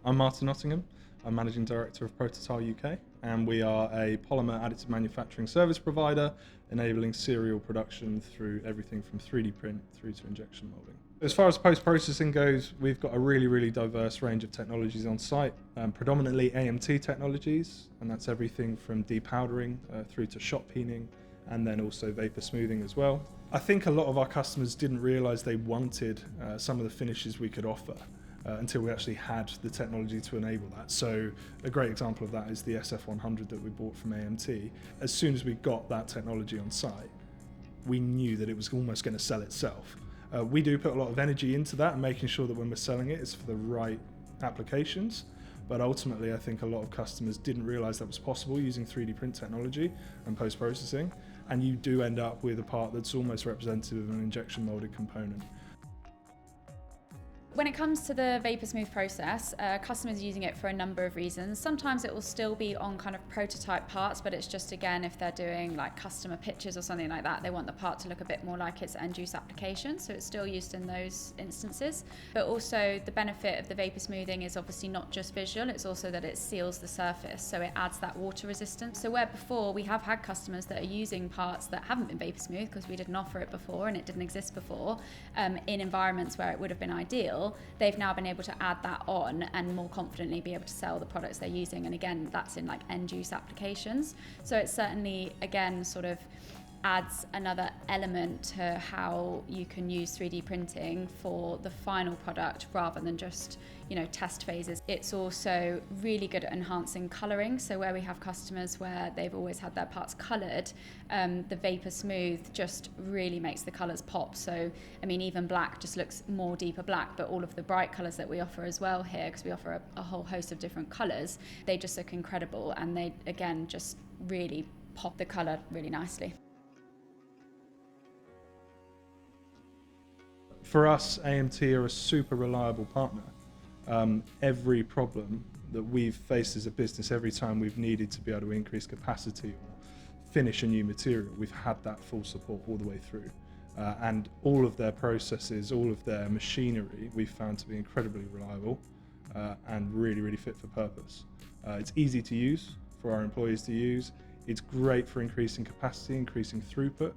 I'm Martin Nottingham. I'm Managing Director of Prototal UK, and we are a polymer additive manufacturing service provider enabling serial production through everything from 3D print through to injection molding. As far as post-processing goes, we've got a really diverse range of technologies on site, predominantly AMT technologies, and that's everything from depowdering through to shot peening, and then also vapor smoothing as well. I think a lot of our customers didn't realize they wanted some of the finishes we could offer until we actually had the technology to enable that. So a great example of that is the SF100 that we bought from AMT. As soon as we got that technology on site, we knew that it was almost going to sell itself. We do put a lot of energy into that and making sure that when we're selling it, it's for the right applications. But ultimately, I think a lot of customers didn't realize that was possible using 3D print technology and post-processing. And you do end up with a part that's almost representative of an injection molded component. When it comes to the vapor smooth process, customers are using it for a number of reasons. Sometimes it will still be on kind of prototype parts, but it's just, again, if they're doing like customer pitches or something like that, they want the part to look a bit more like its end use application, so it's still used in those instances. But also the benefit of the vapor smoothing is obviously not just visual, it's also that it seals the surface, so it adds that water resistance. So where before we have had customers that are using parts that haven't been vapor smooth because we didn't offer it before and it didn't exist before, in environments where it would have been ideal, they've now been able to add that on and more confidently be able to sell the products they're using. And again, that's in like end use applications. So it certainly, again, sort of adds another element to how you can use 3D printing for the final product rather than just, you know, test phases. It's also really good at enhancing colouring. So where we have customers where they've always had their parts coloured, the Vapor Smooth just really makes the colours pop. So, I mean, even black just looks more deeper black, but all of the bright colours that we offer as well here, because we offer a whole host of different colours, they just look incredible. And they, again, just really pop the colour really nicely. For us, AMT are a super reliable partner. Every problem that we've faced as a business, every time we've needed to be able to increase capacity or finish a new material, we've had that full support all the way through. And all of their processes, all of their machinery, we've found to be incredibly reliable and really fit for purpose. It's easy to use for our employees to use. It's great for increasing capacity, increasing throughput.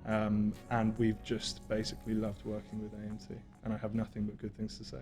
And we've just basically loved working with AMT, and I have nothing but good things to say.